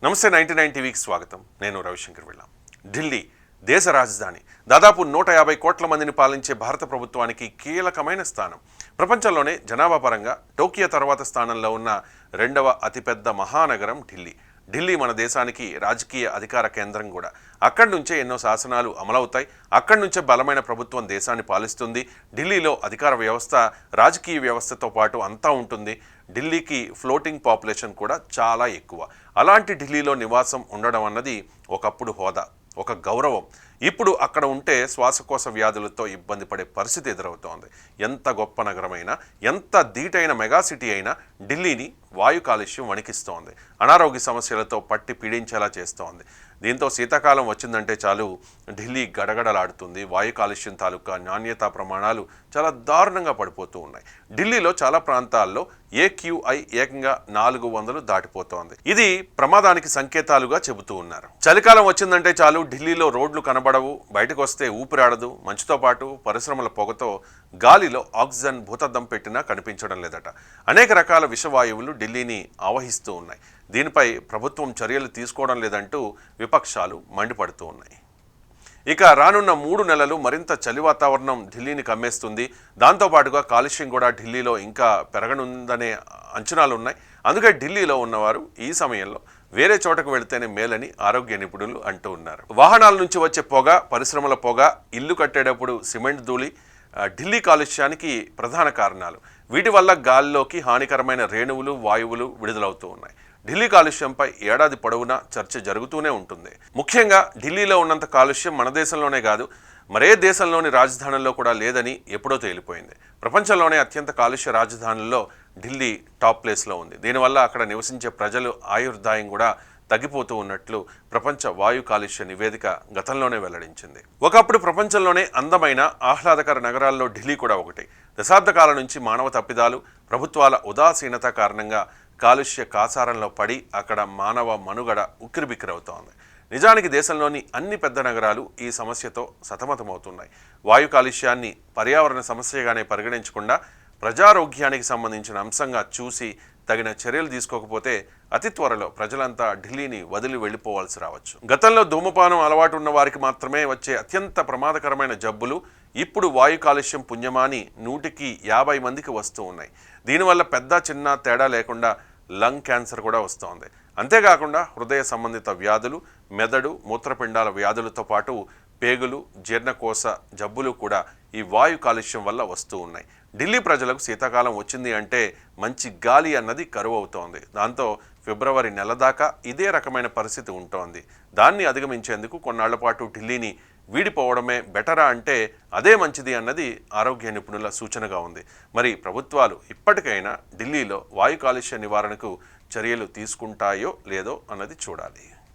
నమస్తే 99 టీవీకి స్వాగతం. నేను రవిశంకర్ వెళ్ళాం. ఢిల్లీ దేశ రాజధాని. దాదాపు 150 కోట్ల మందిని పాలించే భారత ప్రభుత్వానికి కీలకమైన స్థానం. ప్రపంచంలోనే జనాభా పరంగా టోకియో తర్వాత స్థానంలో ఉన్న రెండవ అతిపెద్ద మహానగరం ఢిల్లీ. ఢిల్లీ మన దేశానికి రాజకీయ అధికార కేంద్రం కూడా. అక్కడి నుంచే ఎన్నో శాసనాలు అమలవుతాయి. అక్కడి నుంచే బలమైన ప్రభుత్వం దేశాన్ని పాలిస్తుంది. ఢిల్లీలో అధికార వ్యవస్థ, రాజకీయ వ్యవస్థతో పాటు అంతా ఉంటుంది. ఢిల్లీకి ఫ్లోటింగ్ పాపులేషన్ కూడా చాలా ఎక్కువ. అలాంటి ఢిల్లీలో నివాసం ఉండడం అన్నది ఒకప్పుడు హోదా, ఒక గౌరవం. ఇప్పుడు అక్కడ ఉంటే శ్వాసకోశ వ్యాధులతో ఇబ్బంది పడే పరిస్థితి ఎదురవుతోంది. ఎంత గొప్ప నగరమైనా, ఎంత ధీటైన మెగా సిటీ అయినా ఢిల్లీని వాయు కాలుష్యం వణికిస్తోంది. అనారోగ్య సమస్యలతో పట్టి పీడించేలా చేస్తోంది. దీంతో శీతాకాలం వచ్చిందంటే చాలు ఢిల్లీ గడగడలాడుతుంది. వాయు కాలుష్యం తాలూకా నాణ్యతా ప్రమాణాలు చాలా దారుణంగా పడిపోతూ ఉన్నాయి. ఢిల్లీలో చాలా ప్రాంతాల్లో AQI ఏకంగా 400 దాటిపోతోంది. ఇది ప్రమాదానికి సంకేతాలుగా చెబుతూ ఉన్నారు. చలికాలం వచ్చిందంటే చాలు ఢిల్లీలో రోడ్లు కనబడవు, బయటకు వస్తే ఊపిరాడదు. మంచుతో పాటు పరిశ్రమల పొగతో గాలిలో ఆక్సిజన్ భూతద్దం పెట్టినా కనిపించడం లేదట. అనేక రకాల విషవాయువులు ఢిల్లీని ఆవహిస్తూ ఉన్నాయి. దీనిపై ప్రభుత్వం చర్యలు తీసుకోవడం లేదంటూ విపక్షాలు మండిపడుతూ ఉన్నాయి. ఇక రానున్న 3 నెలలు మరింత చలి వాతావరణం ఢిల్లీని కమ్మేస్తుంది. దాంతోపాటుగా కాలుష్యం కూడా ఢిల్లీలో ఇంకా పెరగనుందనే అంచనాలు ఉన్నాయి. అందుకే ఢిల్లీలో ఉన్నవారు ఈ సమయంలో వేరే చోటకు వెళితేనే మేలని ఆరోగ్య నిపుణులు అంటూ ఉన్నారు. వాహనాల నుంచి వచ్చే పొగ, పరిశ్రమల పొగ, ఇల్లు కట్టేటప్పుడు సిమెంట్ ధూళి ఢిల్లీ కాలుష్యానికి ప్రధాన కారణాలు. వీటి వల్ల గాలిలోకి హానికరమైన రేణువులు, వాయువులు విడుదలవుతూ ఉన్నాయి. ఢిల్లీ కాలుష్యంపై ఏడాది పొడవునా చర్చ జరుగుతూనే ఉంటుంది. ముఖ్యంగా ఢిల్లీలో ఉన్నంత కాలుష్యం మన దేశంలోనే కాదు, మరే దేశంలోని రాజధానుల్లో కూడా లేదని ఎప్పుడో తేలిపోయింది. ప్రపంచంలోనే అత్యంత కాలుష్య రాజధానుల్లో ఢిల్లీ టాప్ ప్లేస్లో ఉంది. దీనివల్ల అక్కడ నివసించే ప్రజలు ఆయుర్దాయం కూడా తగ్గిపోతూ ఉన్నట్లు ప్రపంచ వాయు కాలుష్య నివేదిక గతంలోనే వెల్లడించింది. ఒకప్పుడు ప్రపంచంలోనే అందమైన ఆహ్లాదకర నగరాల్లో ఢిల్లీ కూడా ఒకటి. దశాబ్ద కాలం నుంచి మానవ తప్పిదాలు, ప్రభుత్వాల ఉదాసీనత కారణంగా కాలుష్య కాసారంలో పడి అక్కడ మానవ మనుగడ ఉక్కిరిబిక్కిరవుతోంది. నిజానికి దేశంలోని అన్ని పెద్ద నగరాలు ఈ సమస్యతో సతమతమవుతున్నాయి. వాయు కాలుష్యాన్ని పర్యావరణ సమస్యగానే పరిగణించకుండా ప్రజారోగ్యానికి సంబంధించిన అంశంగా చూసి తగిన చర్యలు తీసుకోకపోతే అతి త్వరలో ప్రజలంతా ఢిల్లీని వదిలి వెళ్ళిపోవాల్సి రావచ్చు. గతంలో ధూమపానం అలవాటు ఉన్న వారికి మాత్రమే వచ్చే అత్యంత ప్రమాదకరమైన జబ్బులు ఇప్పుడు వాయు కాలుష్యం పుణ్యమాని 100కి 50 మందికి వస్తూ ఉన్నాయి. దీనివల్ల పెద్ద చిన్న తేడా లేకుండా లంగ్ క్యాన్సర్ కూడా వస్తోంది. అంతేకాకుండా హృదయ సంబంధిత వ్యాధులు, మెదడు, మూత్రపిండాల వ్యాధులతో పాటు పేగులు, జీర్ణకోశ జబ్బులు కూడా ఈ వాయు కాలుష్యం వల్ల వస్తూ ఉన్నాయి. ఢిల్లీ ప్రజలకు శీతాకాలం వచ్చింది అంటే మంచి గాలి అన్నది కరువు అవుతోంది. దాంతో ఫిబ్రవరి నెల దాకా ఇదే రకమైన పరిస్థితి ఉంటోంది. దాన్ని అధిగమించేందుకు కొన్నాళ్ల పాటు ఢిల్లీని వీడిపోవడమే బెటరా అంటే అదే మంచిది అన్నది ఆరోగ్య నిపుణుల సూచనగా ఉంది. మరి ప్రభుత్వాలు ఇప్పటికైనా ఢిల్లీలో వాయు కాలుష్య నివారణకు చర్యలు తీసుకుంటాయో లేదో అన్నది చూడాలి.